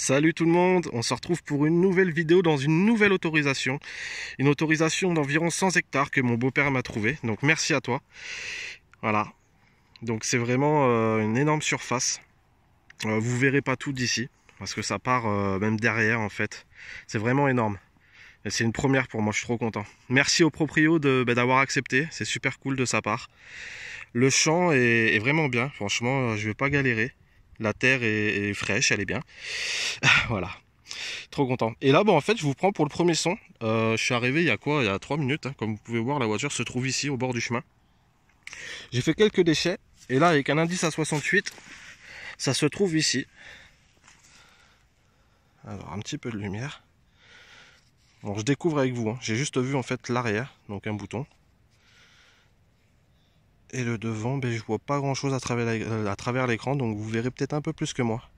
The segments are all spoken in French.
Salut tout le monde, on se retrouve pour une nouvelle vidéo dans une nouvelle autorisation. Une autorisation d'environ 100 hectares que mon beau-père m'a trouvé, donc merci à toi. Voilà, donc c'est vraiment une énorme surface. Vous verrez pas tout d'ici, parce que ça part même derrière en fait. C'est vraiment énorme. Et c'est une première pour moi, je suis trop content. Merci au proprio d'avoir accepté, c'est super cool de sa part. Le champ est vraiment bien, franchement je vais pas galérer. La terre est fraîche, elle est bien. Voilà. Trop content. Et là, bon, en fait, je vous prends pour le premier son. Je suis arrivé il y a quoi? Il y a 3 minutes. Hein. Comme vous pouvez voir, la voiture se trouve ici, au bord du chemin. J'ai fait quelques déchets. Et là, avec un indice à 68, ça se trouve ici. Alors, un petit peu de lumière. Bon, je découvre avec vous. Hein. J'ai juste vu, en fait, l'arrière. Donc, un bouton. Et le devant, ben, je vois pas grand-chose à travers l'écran. Donc, vous verrez peut-être un peu plus que moi.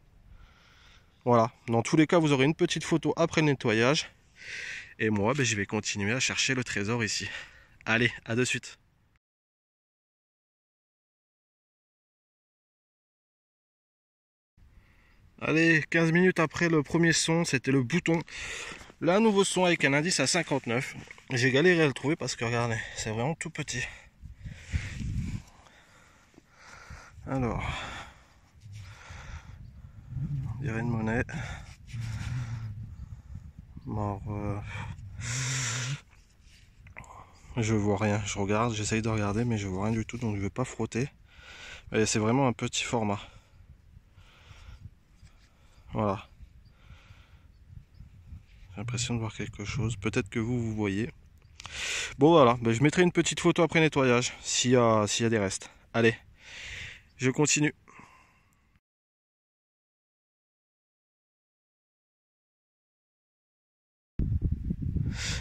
Voilà. Dans tous les cas, vous aurez une petite photo après le nettoyage. Et moi, ben, je vais continuer à chercher le trésor ici. Allez, à de suite. Allez, 15 minutes après le premier son, c'était le bouton. Là, un nouveau son avec un indice à 59. J'ai galéré à le trouver parce que regardez, c'est vraiment tout petit. Alors, on dirait une monnaie. Mort. Je vois rien. Je regarde, j'essaye de regarder, mais je vois rien du tout, donc je vais pas frotter. Et c'est vraiment un petit format. Voilà. J'ai l'impression de voir quelque chose. Peut-être que vous voyez. Bon voilà, ben, je mettrai une petite photo après nettoyage, s'il y a des restes. Allez, je continue.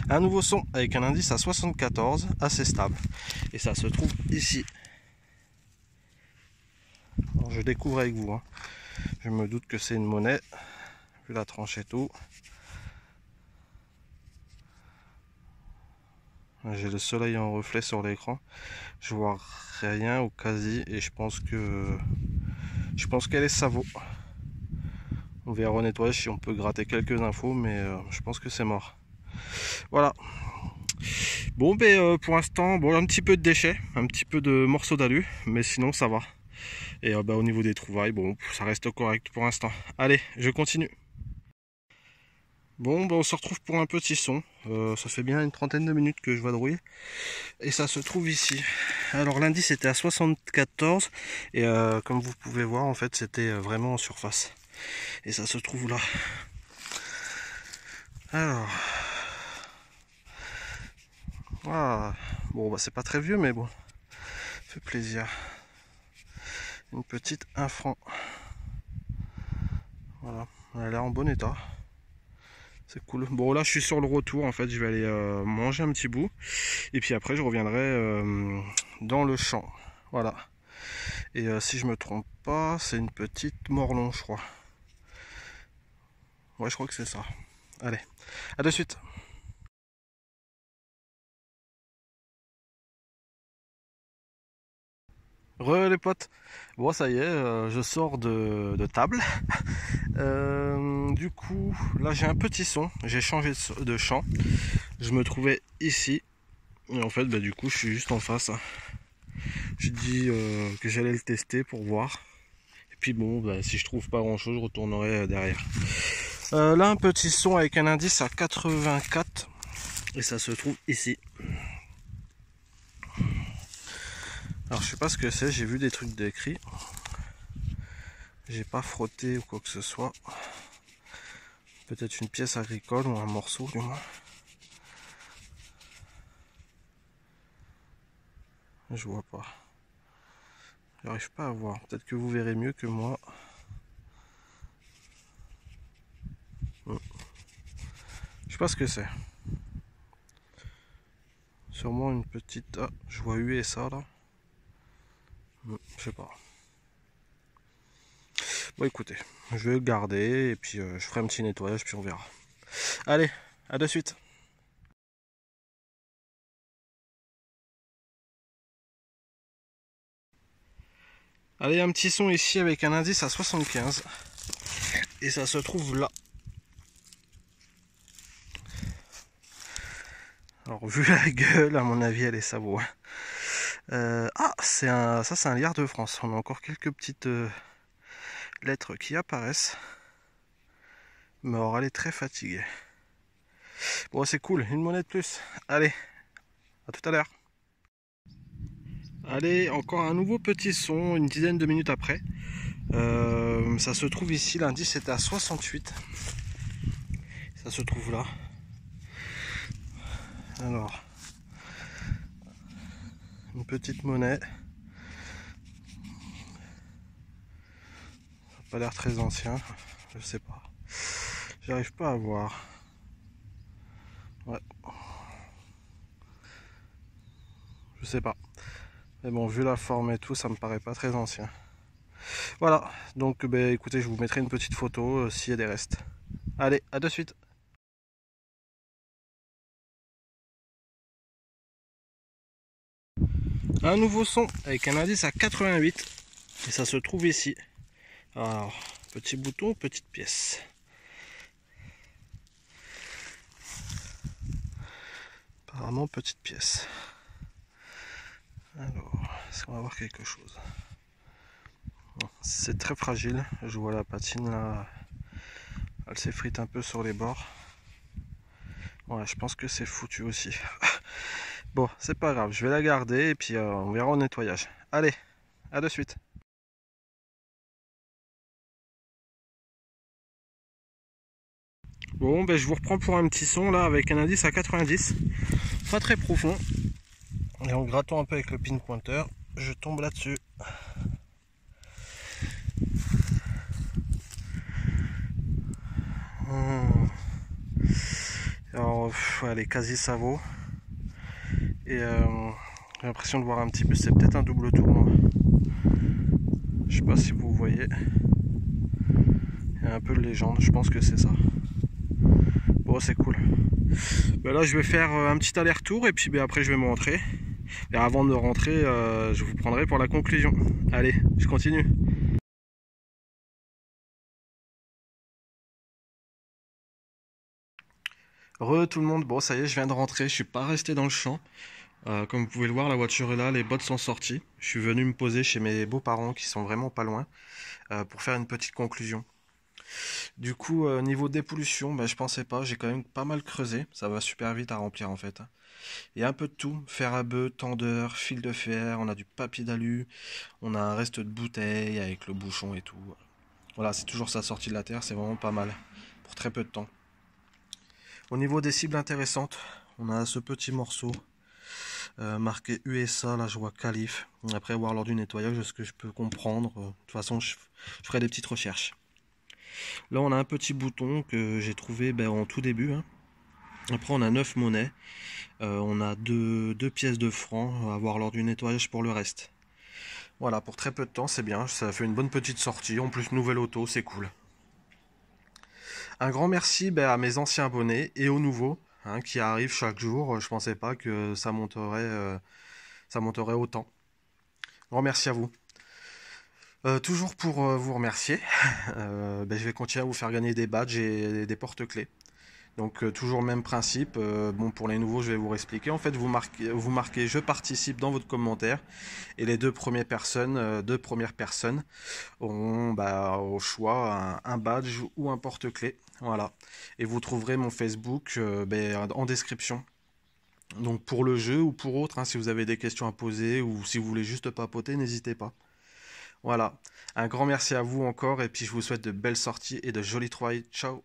Un nouveau son avec un indice à 74, assez stable. Et ça se trouve ici. Alors, je découvre avec vous. Hein. Je me doute que c'est une monnaie, vu la tranche et tout. J'ai le soleil en reflet sur l'écran. Je vois rien ou quasi et je pense qu'elle est Savo. On verra au nettoyage si on peut gratter quelques infos, mais je pense que c'est mort. Voilà. Bon, ben pour l'instant, bon, un petit peu de déchets, un petit peu de morceaux d'alu, mais sinon ça va. Et ben, au niveau des trouvailles, bon, ça reste correct pour l'instant. Allez, je continue. Bon, ben, on se retrouve pour un petit son. Ça fait bien une trentaine de minutes que je vadrouille. Et ça se trouve ici. Alors l'indice était à 74. Et comme vous pouvez voir, en fait, c'était vraiment en surface. Et ça se trouve là. Alors. Voilà. Bon, bah c'est pas très vieux, mais bon. Ça fait plaisir. Une petite 1 franc. Voilà. Elle a l'air en bon état. C'est cool. Bon là je suis sur le retour en fait, je vais aller manger un petit bout. Et puis après je reviendrai dans le champ. Voilà. Et si je me trompe pas, c'est une petite morlon je crois. Ouais je crois que c'est ça. Allez, à de suite. Re les potes. Bon ça y est, je sors de table. Du coup, là j'ai un petit son. J'ai changé de champ. Je me trouvais ici. Et en fait, bah, du coup, je suis juste en face. Hein. Je dis que j'allais le tester pour voir. Et puis bon, bah, si je trouve pas grand chose, je retournerai derrière. Là, un petit son avec un indice à 84. Et ça se trouve ici. Alors, je sais pas ce que c'est. J'ai vu des trucs décrits. J'ai pas frotté ou quoi que ce soit. Peut-être une pièce agricole ou un morceau du moins. Je vois pas. J'arrive pas à voir. Peut-être que vous verrez mieux que moi. Je sais pas ce que c'est. Sûrement une petite... Ah, je vois USA là. Je sais pas. Bon écoutez, je vais le garder et puis je ferai un petit nettoyage puis on verra. Allez, à de suite. Allez, un petit son ici avec un indice à 75. et ça se trouve là. Alors vu la gueule, à mon avis elle est savoie. Ah, ça c'est un liard de France. On a encore quelques petites lettres qui apparaissent. Mais alors elle est très fatiguée. Bon, c'est cool, une monnaie de plus. Allez, à tout à l'heure. Allez, encore un nouveau petit son, une dizaine de minutes après. Ça se trouve ici, l'indice c'était à 68. Ça se trouve là. Alors, une petite monnaie. Ça n'a pas l'air très ancien, je sais pas. J'arrive pas à voir. Ouais. Je sais pas. Mais bon, vu la forme et tout, ça me paraît pas très ancien. Voilà, donc bah, écoutez, je vous mettrai une petite photo s'il y a des restes. Allez, à de suite. Un nouveau son avec un indice à 88. Et ça se trouve ici. Alors, petit bouton, petite pièce. Apparemment, petite pièce. Alors, est-ce qu'on va voir quelque chose? C'est très fragile. Je vois la patine là. Elle s'effrite un peu sur les bords. Ouais, je pense que c'est foutu aussi. Bon, c'est pas grave. Je vais la garder et puis on verra au nettoyage. Allez, à de suite. Bon, ben je vous reprends pour un petit son là avec un indice à 90. Pas très profond. Et en grattant un peu avec le pin pointeur, je tombe là-dessus. Alors, elle est quasi savo. Et j'ai l'impression de voir un petit peu, c'est peut-être un double tournoi. Je sais pas si vous voyez. Il y a un peu de légende, je pense que c'est ça. Bon, c'est cool. Ben là, je vais faire un petit aller-retour et puis ben, après, je vais me rentrer. Et avant de rentrer, je vous prendrai pour la conclusion. Allez, je continue. Re tout le monde, bon ça y est, je viens de rentrer, je suis pas resté dans le champ. Comme vous pouvez le voir, la voiture est là, les bottes sont sorties. Je suis venu me poser chez mes beaux-parents qui sont vraiment pas loin pour faire une petite conclusion. Du coup, niveau dépollution, ben, je pensais pas, j'ai quand même pas mal creusé, ça va super vite à remplir en fait. Il y a un peu de tout, fer à bœuf, tendeur, fil de fer, on a du papier d'alu, on a un reste de bouteille avec le bouchon et tout. Voilà, c'est toujours ça sorti de la terre, c'est vraiment pas mal, pour très peu de temps. Au niveau des cibles intéressantes, on a ce petit morceau marqué USA, là je vois Calife. Après voir lors du nettoyage ce que je peux comprendre, de toute façon je ferai des petites recherches. Là on a un petit bouton que j'ai trouvé en tout début. Hein. Après on a 9 monnaies, on a deux pièces de francs à voir lors du nettoyage pour le reste. Voilà, pour très peu de temps c'est bien, ça fait une bonne petite sortie, en plus nouvelle auto, c'est cool. Un grand merci à mes anciens abonnés et aux nouveaux hein, qui arrivent chaque jour. Je pensais pas que ça monterait autant. Grand merci à vous. Toujours pour vous remercier, je vais continuer à vous faire gagner des badges et des porte-clés. Donc toujours le même principe. Bon, pour les nouveaux, je vais vous expliquer. En fait, vous marquez je participe dans votre commentaire et les deux premières personnes auront au choix un badge ou un porte-clés. Voilà. Et vous trouverez mon Facebook en description. Donc pour le jeu ou pour autre, hein, si vous avez des questions à poser ou si vous voulez juste papoter, n'hésitez pas. Voilà. Un grand merci à vous encore et puis je vous souhaite de belles sorties et de jolies trouvailles. Ciao.